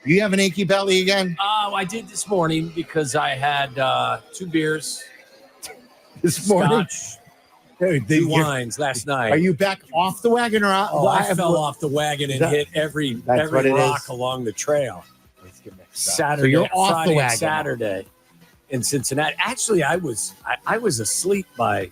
You have an achy belly again? Oh, I did this morning because I had 2 beers This morning? Scotch, Dude, 2 wines last night. Are you back off the wagon or out? Oh, I fell off the wagon and hit every rock along the trail. Saturday, so you're off Friday, the wagon. Saturday in Cincinnati. Actually, I was asleep by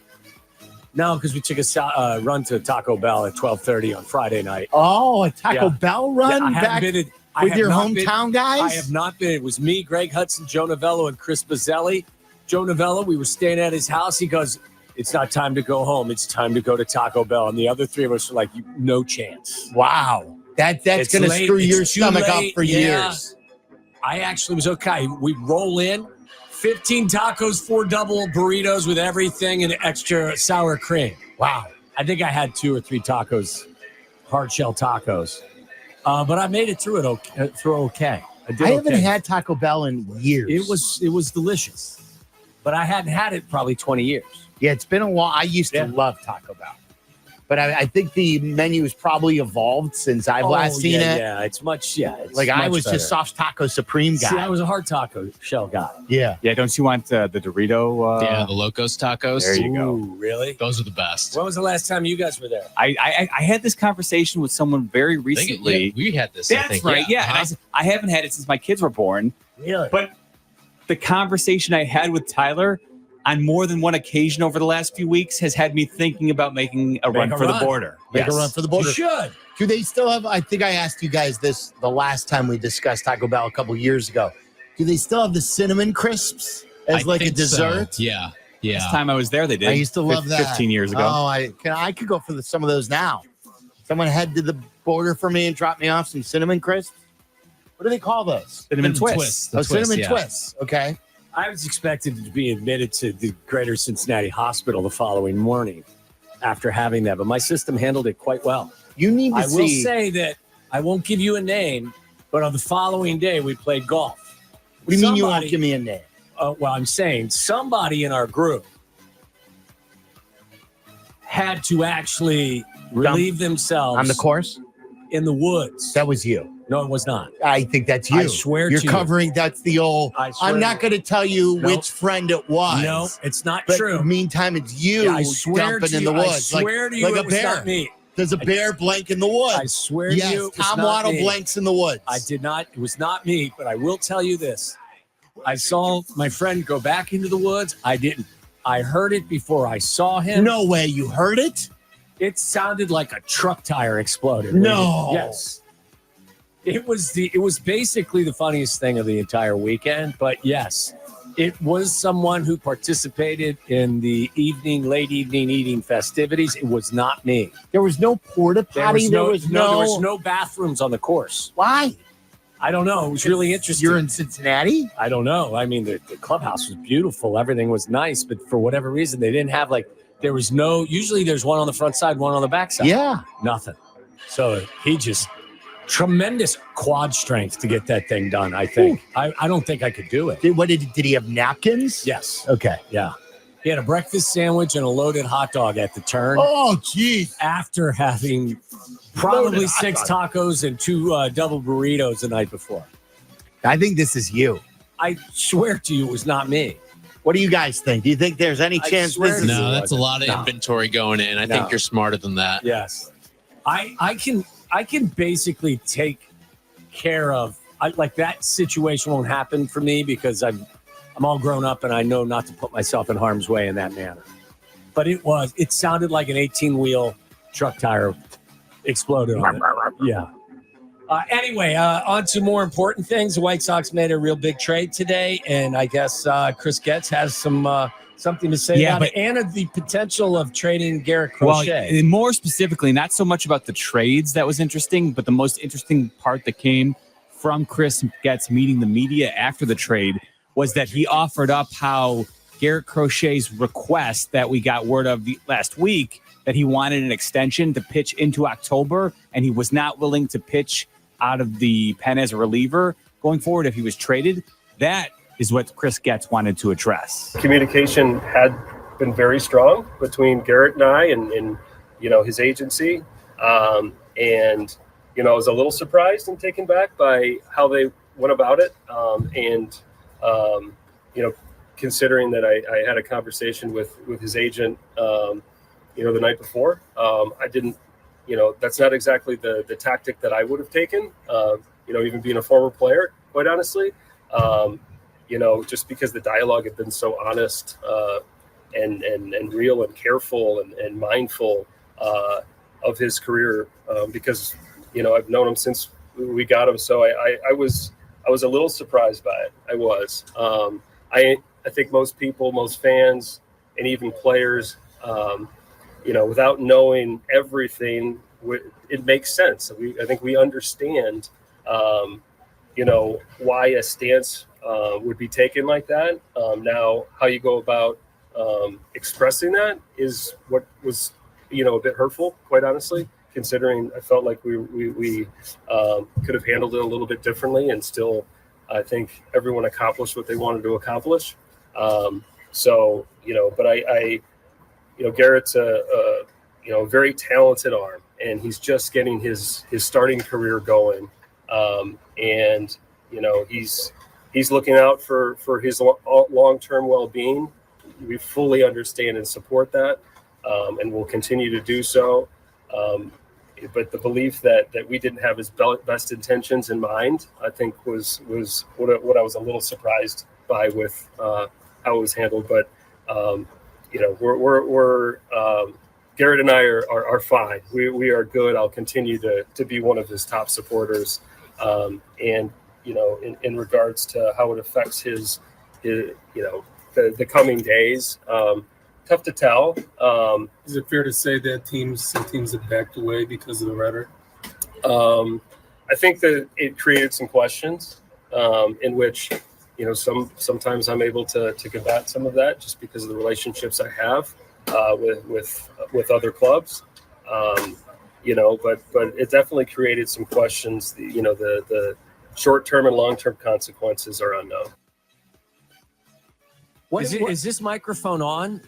no, because we took a run to Taco Bell at 12:30 on Friday night. Oh, a Taco Bell run back with your hometown guys? I have not been. It was me, Greg Hudson, Joe Novello, and Chris Bazzelli. Joe Novello, we were staying at his house. He goes, "It's not time to go home. It's time to go to Taco Bell." And the other 3 of us were like, "No chance." Wow. That's going to screw your stomach up for years. I actually was okay. We roll in, 15 tacos, 4 double burritos with everything and extra sour cream. Wow. I think I had 2 or 3 tacos, hard shell tacos. But I made it through okay. I haven't had Taco Bell in years. It was delicious. But I hadn't had it probably 20 years. Yeah, it's been a while. I used to love Taco Bell. But I think the menu has probably evolved since I've last seen it. Yeah, it's much, it's like I much was better. just soft taco supreme guy. See, I was a hard taco shell guy. Yeah. Yeah, don't you want the Dorito? The Locos tacos. There you go. Ooh, really? Those are the best. When was the last time you guys were there? I had this conversation with someone very recently. We had this. That's I think. right. Yeah. Uh-huh. And I haven't had it since my kids were born. Really? But the conversation I had with Tyler on more than one occasion over the last few weeks has had me thinking about making a run for the border. Make a run for the border. You should. Do they still have, I think I asked you guys this the last time we discussed Taco Bell a couple years ago. Do they still have the cinnamon crisps as like a dessert? So. Yeah. Last time I was there, they did. I used to love that. 15 years ago. Oh, I could go for some of those now. Someone head to the border for me and drop me off some cinnamon crisps. What do they call those? Cinnamon twists. Cinnamon twists. Okay. I was expected to be admitted to the Greater Cincinnati Hospital the following morning after having that, but my system handled it quite well. You need to I will say that I won't give you a name, but on the following day we played golf. What do you mean you won't give me a name? Well, I'm saying somebody in our group had to actually relieve themselves on the course in the woods. That was you. No, it was not. I think that's you. I swear you're to you. covering. That's the old. I'm not going to tell you which friend it was. No, it's not but true. Meantime, it's you Yeah, I swear dumping to in the you, woods. I swear to you, like it a was bear. not me. There's a bear blank in the woods. I swear to you, it was Tom not Waddle me. blanks in the woods. I did not. It was not me, but I will tell you this. I saw my friend go back into the woods. I didn't. I heard it before I saw him. No way. You heard it? It sounded like a truck tire exploded. No. Yes. It was basically the funniest thing of the entire weekend, but yes, it was someone who participated in the late evening eating festivities. It was not me. There was no porta potty. There was no bathrooms on the course. Why? I don't know. It was really interesting. You're in Cincinnati? I don't know. I mean, the clubhouse was beautiful. Everything was nice, but for whatever reason, they didn't have there was no, usually there's one on the front side, one on the back side. Yeah. Nothing. So he just, tremendous quad strength to get that thing done, I think. I don't think I could do it. Did he have napkins? Yes. Okay. Yeah. He had a breakfast sandwich and a loaded hot dog at the turn. Oh, geez. After having probably 6 tacos and 2 double burritos the night before. I think this is you. I swear to you, it was not me. What do you guys think? Do you think there's any chance this is? No, that's a lot of inventory going in. I think you're smarter than that. Yes. I can basically take care of like that situation won't happen for me because I'm all grown up and I know not to put myself in harm's way in that manner. But it sounded like an 18-wheel truck tire exploded on it. Yeah. Anyway, on to more important things. The White Sox made a real big trade today, and I guess Chris Getz has something to say about it, and the potential of trading Garrett Crochet. Well, more specifically, not so much about the trades that was interesting, but the most interesting part that came from Chris Getz meeting the media after the trade was that he offered up how Garrett Crochet's request that we got word of last week, that he wanted an extension to pitch into October, and he was not willing to pitch out of the pen as a reliever going forward if he was traded. That is what Chris Getz wanted to address. Communication had been very strong between Garrett and I and his agency. And, I was a little surprised and taken back by how they went about it. Considering that I had a conversation with his agent, the night before, I didn't, that's not exactly the tactic that I would have taken, even being a former player, quite honestly, just because the dialogue had been so honest and real and careful and mindful of his career, because, I've known him since we got him. So I was a little surprised by it. I was. I think most people, most fans, and even players, without knowing everything, it makes sense. I think we understand, why a stance would be taken like that. Now, how you go about expressing that is what was, a bit hurtful, quite honestly, considering I felt like we could have handled it a little bit differently, and still, I think everyone accomplished what they wanted to accomplish. But Garrett's a very talented arm, and he's just getting his starting career going. He's looking out for his long-term well-being. We fully understand and support that, and will continue to do so. But the belief that we didn't have his best intentions in mind, I think was what I was a little surprised by with how it was handled. But we're Garrett and I are fine. We are good. I'll continue to be one of his top supporters. In regards to how it affects his the coming days, tough to tell. Is it fair to say that some teams have backed away because of the rhetoric? I think that it created some questions, in which, sometimes I'm able to combat some of that just because of the relationships I have with other clubs. But it definitely created some questions. The short-term and long-term consequences are unknown. Is this microphone on?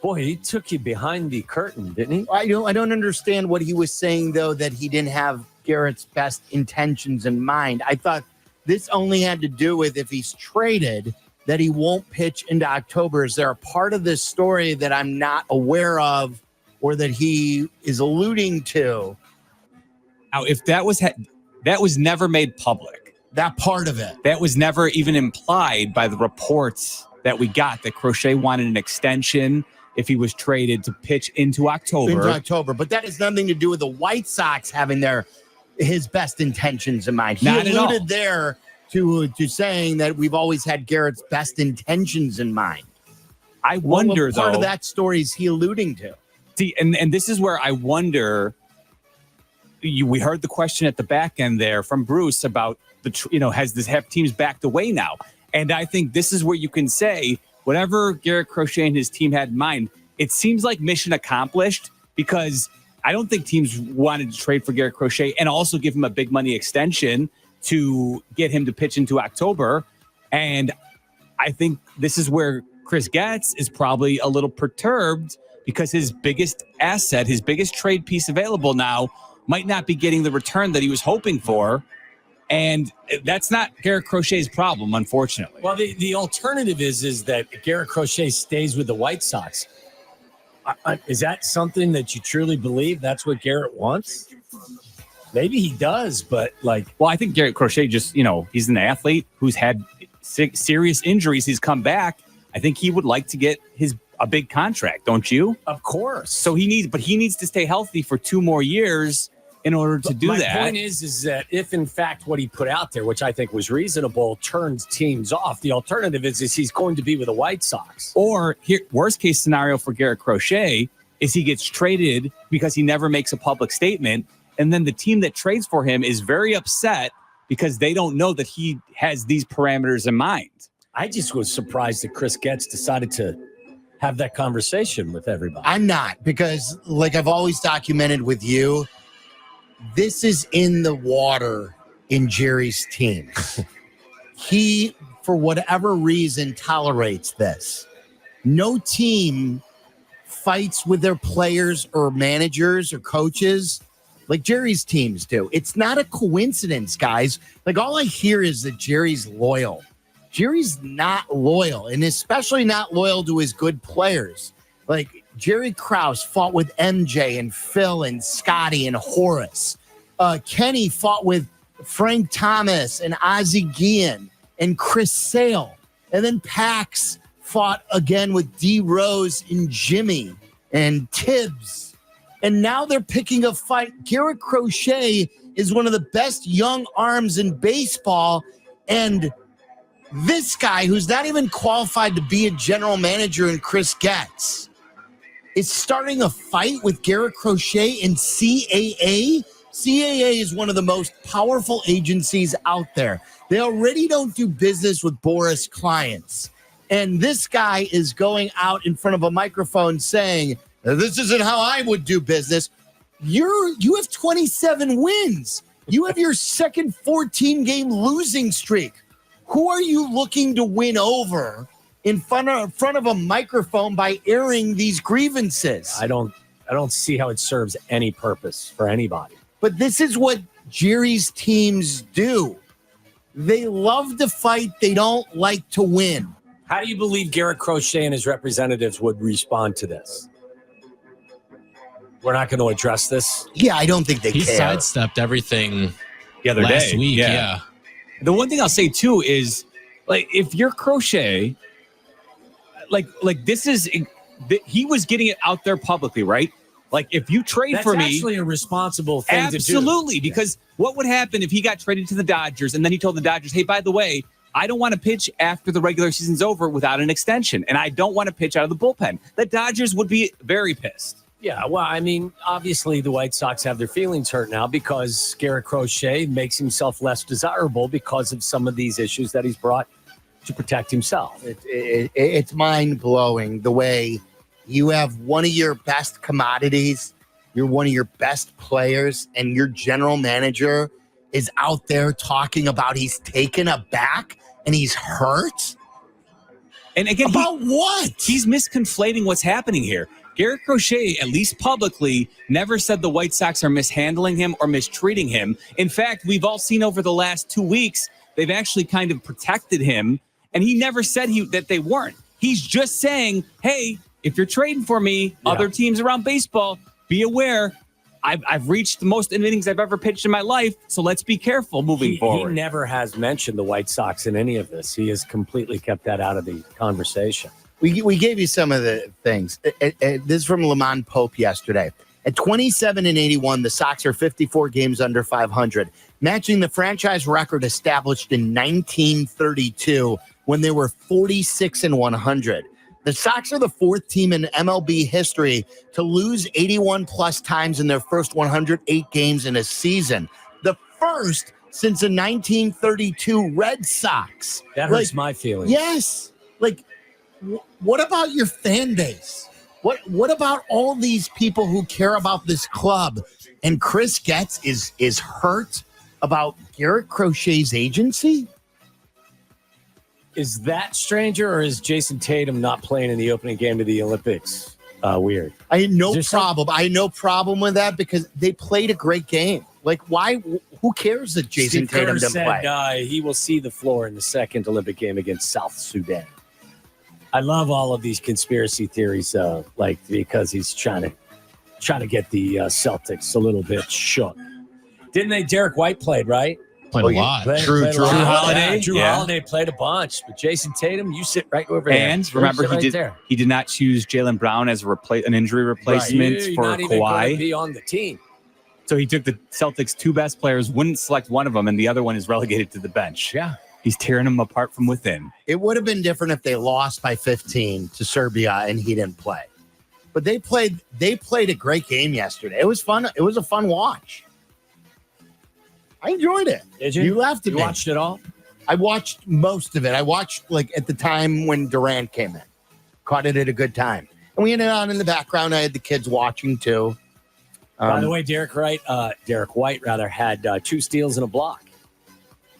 Boy, he took you behind the curtain, didn't he? I don't understand what he was saying, though, that he didn't have Garrett's best intentions in mind. I thought this only had to do with if he's traded, that he won't pitch into October. Is there a part of this story that I'm not aware of, or that he is alluding to? Now, if that was never made public. That part of it. That was never even implied by the reports that we got, that Crochet wanted an extension if he was traded to pitch into October. But that has nothing to do with the White Sox having his best intentions in mind. He Not at all. alluded there to saying that we've always had Garrett's best intentions in mind. I wonder, what part though, of that story is he alluding to? See, and this is where I wonder. We heard the question at the back end there from Bruce about have teams backed away now? And I think this is where you can say whatever Garrett Crochet and his team had in mind, it seems like mission accomplished, because I don't think teams wanted to trade for Garrett Crochet and also give him a big money extension to get him to pitch into October. And I think this is where Chris Getz is probably a little perturbed, because his biggest asset, his biggest trade piece available now, might not be getting the return that he was hoping for. And that's not Garrett Crochet's problem, unfortunately. Well, the alternative is that Garrett Crochet stays with the White Sox. Is that something that you truly believe that's what Garrett wants? Maybe he does, but well, I think Garrett Crochet just, he's an athlete who's had serious injuries. He's come back. I think he would like to get a big contract, don't you? Of course. So he needs to stay healthy for 2 more years in order to do that. My point is that if in fact what he put out there, which I think was reasonable, turns teams off, the alternative is he's going to be with the White Sox. Or worst case scenario for Garrett Crochet is he gets traded because he never makes a public statement, and then the team that trades for him is very upset because they don't know that he has these parameters in mind. I just was surprised that Chris Getz decided to have that conversation with everybody. I'm not, because I've always documented with you, this is in the water in Jerry's team. He, for whatever reason, tolerates this. No team fights with their players or managers or coaches like Jerry's teams do. It's not a coincidence, guys. Like, all I hear is that Jerry's loyal. Jerry's not loyal, and especially not loyal to his good players. Like, Jerry Krause fought with MJ and Phil and Scotty and Horace. Kenny fought with Frank Thomas and Ozzie Guillen and Chris Sale. And then Pax fought again with D. Rose and Jimmy and Tibbs. And now they're picking a fight. Garrett Crochet is one of the best young arms in baseball. And this guy, who's not even qualified to be a general manager in Chris Getz, is starting a fight with Garrett Crochet in CAA. CAA is one of the most powerful agencies out there. They already don't do business with Boris clients. And this guy is going out in front of a microphone saying, this isn't how I would do business. You have 27 wins. You have your second 14-game losing streak. Who are you looking to win over in front of a microphone by airing these grievances? I don't see how it serves any purpose for anybody. But this is what Jerry's teams do. They love to fight. They don't like to win. How do you believe Garrett Crochet and his representatives would respond to this? We're not going to address this. Yeah, I don't think they He care. sidestepped everything The other last day. week. Yeah. The one thing I'll say too is, like, if you're Crochet, like this is, he was getting it out there publicly, right? Like, if you trade That's for me, actually a responsible thing to do. absolutely, because what would happen if he got traded to the Dodgers and then he told the Dodgers, hey, by the way, I don't want to pitch after the regular season's over without an extension, and I don't want to pitch out of the bullpen. The Dodgers would be very pissed. Yeah, well, I mean, obviously the White Sox have their feelings hurt now because Garrett Crochet makes himself less desirable because of some of these issues that he's brought to protect himself. It's mind-blowing the way you have one of your best commodities, you're one of your best players, and your general manager is out there talking about he's taken aback and he's hurt. And again, About what? he's misconflating what's happening here. Garrett Crochet, at least publicly, never said the White Sox are mishandling him or mistreating him. In fact, we've all seen over the last 2 weeks, they've actually kind of protected him, and he never said that they weren't. He's just saying, hey, if you're trading for me, other teams around baseball, be aware. I've reached the most innings I've ever pitched in my life, so let's be careful moving forward. He never has mentioned the White Sox in any of this. He has completely kept that out of the conversation. We gave you some of the things. This is from Lamont Pope yesterday. At 27-81, the Sox are 54 games under 500, matching the franchise record established in 1932 when they were 46-100. The Sox are the fourth team in MLB history to lose 81-plus times in their first 108 games in a season. The first since the 1932 Red Sox. That hurts my feelings. Yes. Like, what about your fan base? What about all these people who care about this club? And Chris Getz is hurt about Garrett Crochet's agency? Is that stranger, or is Jason Tatum not playing in the opening game of the Olympics weird? I had no Is there problem. I had no problem with that because they played a great game. Like, why? Who cares that Jason Steve Kerr Tatum didn't said, play? he will see the floor in the second Olympic game against South Sudan. I love all of these conspiracy theories, like because he's trying to get the Celtics a little bit shook. Didn't they? Derek White played, right? Played a lot. Drew Holiday. Yeah, Drew Yeah. Holiday played a bunch, but Jason Tatum, you sit right over there. And remember, You sit he right did there. he did not choose Jaylen Brown as an injury replacement You're for not even going to Kawhi. be on the team. So he took the Celtics' two best players, wouldn't select one of them, and the other one is relegated to the bench. Yeah. He's tearing them apart from within. It would have been different if they lost by 15 to Serbia and he didn't play. But they played a great game yesterday. It was fun. It was a fun watch. I enjoyed it. Did you? You laughed at You me. watched it all? I watched most of it. I watched like at the time when Durant came in. Caught it at a good time. And we ended on in the background. I had the kids watching too. By the way, Derek White had 2 steals and a block.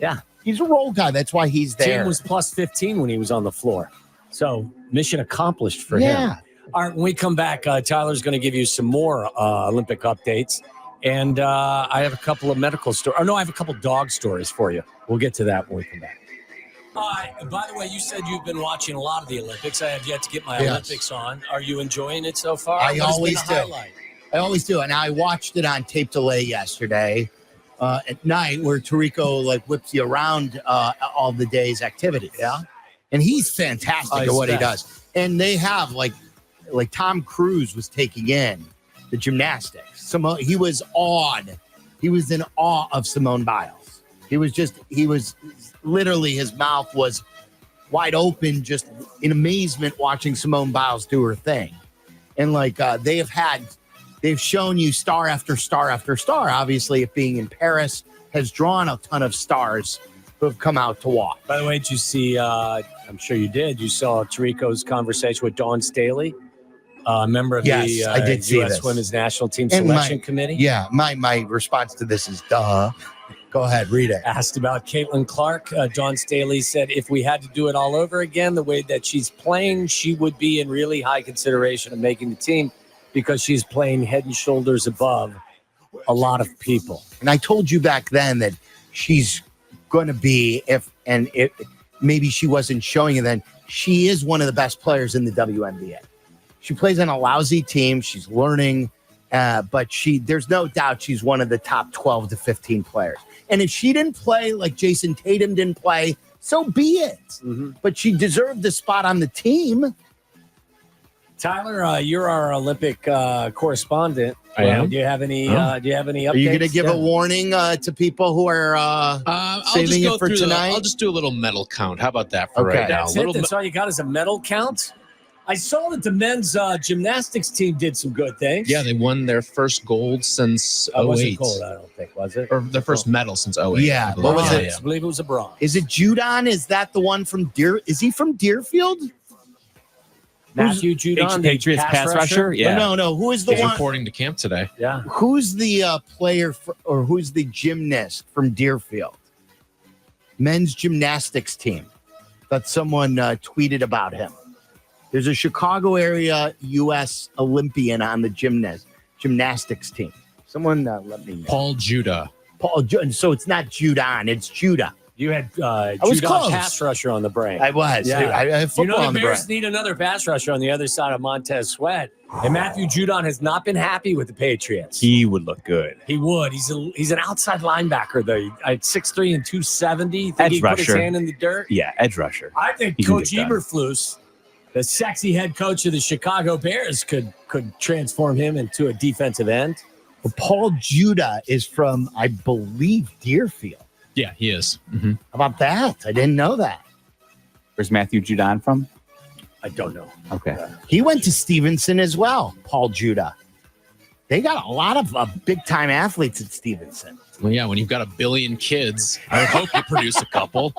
Yeah. He's a role guy. That's why he's there. Team was plus 15 when he was on the floor. So mission accomplished for Yeah. him. All right, when we come back, Tyler's going to give you some more Olympic updates. And I have a couple of medical stories. Or no, I have a couple dog stories for you. We'll get to that when we come back. By the way, you said you've been watching a lot of the Olympics. I have yet to get my Olympics on. Are you enjoying it so far? I always do. I always do. And I watched it on tape delay yesterday at night where Tirico like whips you around all the day's activities. Yeah. And he's fantastic at what he does. And they have like Tom Cruise was taking in the gymnastics. He was awed. He was in awe of Simone Biles. He was literally, his mouth was wide open, just in amazement watching Simone Biles do her thing. And like they've shown you star after star after star. Obviously, it being in Paris has drawn a ton of stars who have come out to watch. By the way, did you see, I'm sure you did, you saw Tirico's conversation with Dawn Staley, a member of the I did see U.S. this. Women's National Team Selection Committee? Yeah, my response to this is duh. Go ahead, read it. Asked about Caitlin Clark, Dawn Staley said if we had to do it all over again, the way that she's playing, she would be in really high consideration of making the team because she's playing head and shoulders above a lot of people. And I told you back then that she's going to be, if maybe she wasn't showing it then, she is one of the best players in the WNBA. She plays on a lousy team. She's learning, but there's no doubt she's one of the top 12 to 15 players. And if she didn't play like Jason Tatum didn't play, so be it. Mm-hmm. But she deserved the spot on the team. Tyler, you're our Olympic correspondent. I am. Do you have any? Do you have any updates? Are you going to give a warning to people who are saving it for tonight? I'll just do a little medal count. How about that for right now? That's all you got is a medal count? I saw that the men's gymnastics team did some good things. Yeah, they won their first gold since 08. It wasn't gold, I don't think, was it? Or their first medal since 08. Yeah. What was it? I believe it was a bronze. Is it Judon? Is that the one from Is he from Deerfield? Matthew Judon, Patriots pass rusher? Yeah. No. Who is the He's one? reporting to camp today. Yeah. Who's the player or who's the gymnast from Deerfield? Men's gymnastics team. That someone tweeted about him. There's a Chicago area U.S. Olympian on the gymnastics team. Someone let me know. Paul Judah. So it's not Judon, it's Judah. You had was Judon close. Pass rusher on the brain. I was. Yeah. I had football on the the brain. Bears need another pass rusher on the other side of Montez Sweat. And Matthew Judon has not been happy with the Patriots. He would look good. He would. He's an outside linebacker, though. At 6'3" and 270. Think Edge he put rusher. his hand in the dirt? Yeah, edge rusher. I think He can Coach get done. Eberflus, the sexy head coach of the Chicago Bears, could transform him into a defensive end. Well, Paul Judah is from, I believe, Deerfield. Yeah, he is. Mm-hmm. How about that? I didn't know that. Where's Matthew Judon from? I don't know. Okay. He went to Stevenson as well, Paul Judah. They got a lot of big-time athletes at Stevenson. Well, yeah, when you've got 1 billion kids, I hope you produce a couple.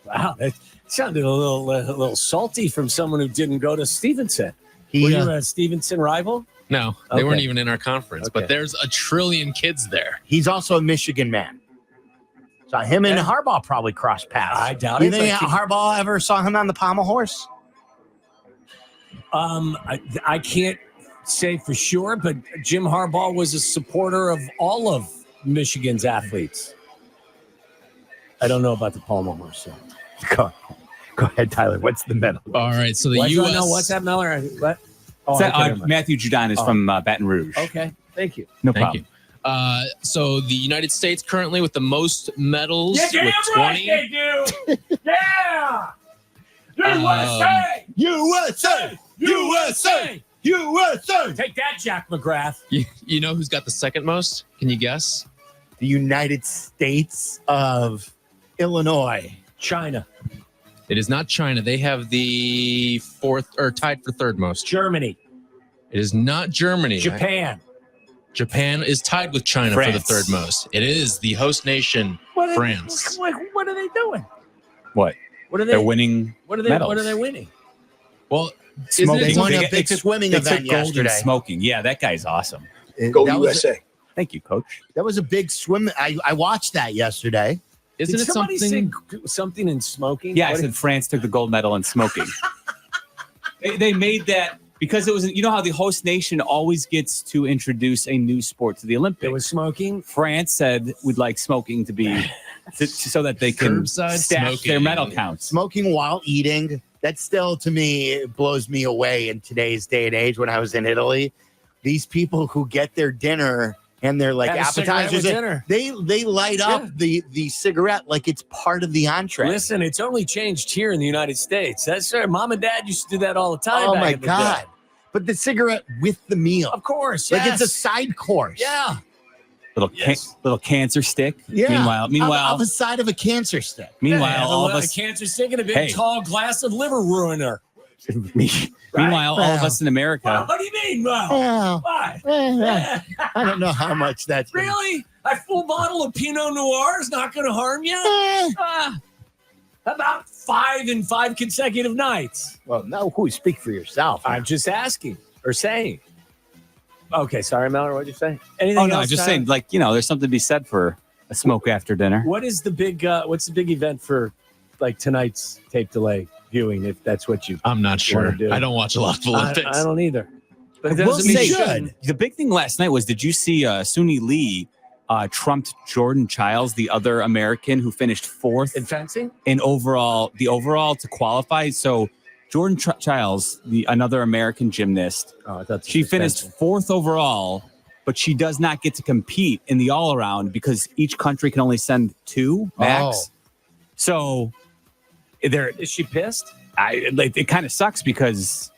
Wow, that sounded a little salty from someone who didn't go to Stevenson. Were you a Stevenson rival? No, they Okay. weren't even in our conference, Okay. but there's 1 trillion kids there. He's also a Michigan man. So him and Harbaugh probably crossed paths. I doubt You it. think but Harbaugh ever saw him on the pommel horse? I can't say for sure, but Jim Harbaugh was a supporter of all of Michigan's athletes. I don't know about the pommel horse. So. Go ahead, Tyler. What's the medal? All right, so the What's U.S. what's that, Miller? What? Oh, So, okay, never mind. Matthew Judon is from Baton Rouge. Okay, thank you. No Thank problem. you. So the United States currently with the most medals with 20. Right, do. Yeah. USA! USA! USA! Take that, Jack McGrath. You know who's got the second most? Can you guess? The United States of Illinois. China, It is not China. They have the fourth or tied for third most. Germany, It is not Germany. Japan. Japan is tied with China for the third most. It is the host nation, France. What are they doing? What? What are They're winning medals. What are they winning? Well, Smoking. They won a They big took- swimming they event took gold in yesterday. smoking. Yeah, that guy's awesome. Go That was- USA. Thank you, Coach. That was a big swim. I watched that yesterday. Isn't Did it somebody something? say something in smoking? Yeah, I What said France took the gold medal in smoking. they made that because it was, you know how the host nation always gets to introduce a new sport to the Olympics. It was smoking. France said we'd like smoking to be so that they can Curbside stack smoking. their medal counts. Smoking while eating, that still to me blows me away in today's day and age. When I was in Italy, these people who get their dinner and their like Have a cigarette appetizers, with dinner. they light up the cigarette like it's part of the entree. Listen, it's only changed here in the United States. That's right. Mom and Dad used to do that all the time. Oh back my in the God. day. But the cigarette with the meal. Of course, Like yes. it's a side course. Yeah. Little cancer stick. Yeah. Meanwhile, on the side of a cancer stick. all of a us. cancer stick and a big Hey. tall glass of liver ruiner. Meanwhile, all of Well. us in America. What do you mean, Mo? Well, Why? I don't know how much that's Really? A full bottle of Pinot Noir is not going to harm you? About 5 in 5 consecutive nights. Well, no, who speak for yourself. I'm just asking or saying. Okay, sorry, Mallory. What'd you say? Anything Oh no, else, I'm just Tyler? saying, like, there's something to be said for a smoke after dinner. What is the big? What's the big event for, like tonight's tape delay viewing? If that's what you, I'm not sure. Wanna do. I don't watch a lot of Olympics. I don't either. But that We'll doesn't mean say you good. shouldn't. The big thing last night was, did you see Suni Lee trumped Jordan Childs, the other American who finished fourth In fencing? in overall to qualify? So Jordan Childs, another American gymnast, Oh, I thought she finished fourth overall, but she does not get to compete in the all around because each country can only send 2 max. So Is she pissed? it kind of sucks because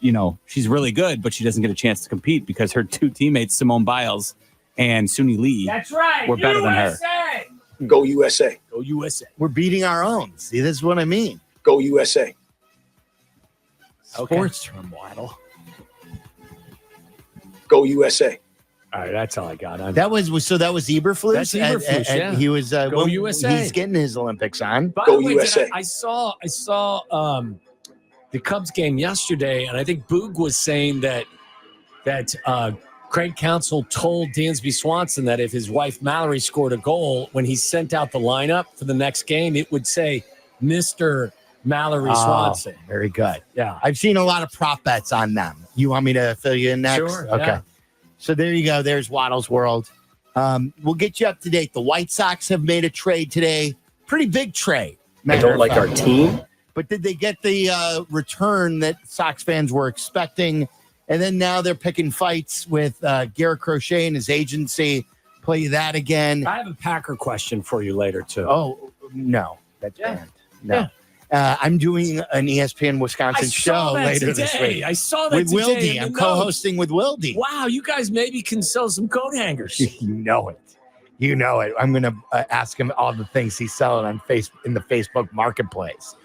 she's really good, but she doesn't get a chance to compete because her 2 teammates, Simone Biles and Suni Lee, That's right. We're better than her. Go USA. Go USA. We're beating our own. See, this is what I mean. Go USA. Okay. Sports term, Waddle. Go USA. All right, that's all I got. That was Eberflus. That's Eberflus, And yeah. he was Go USA. He's getting his Olympics on. By Go the way, USA. I saw the Cubs game yesterday, and I think Boog was saying that Craig Counsell told Dansby Swanson that if his wife Mallory scored a goal, when he sent out the lineup for the next game, it would say Mr. Mallory Swanson. Very good. Yeah. I've seen a lot of prop bets on them. You want me to fill you in next? Sure, Okay. yeah. So there you go. There's Waddle's World. We'll get you up to date. The White Sox have made a trade today. Pretty big trade. I don't like our team. But did they get the return that Sox fans were expecting? And then now they're picking fights with Garrett Crochet and his agency. Play you that again. I have a Packer question for you later, too. Oh, no. That's Yeah. banned. No. I'm doing an ESPN Wisconsin show later this week. I saw that With today Wildy. in the I'm notes. co-hosting with Wildy. Wow, you guys maybe can sell some coat hangers. You know it. You know it. I'm going to ask him all the things he's selling on in the Facebook marketplace.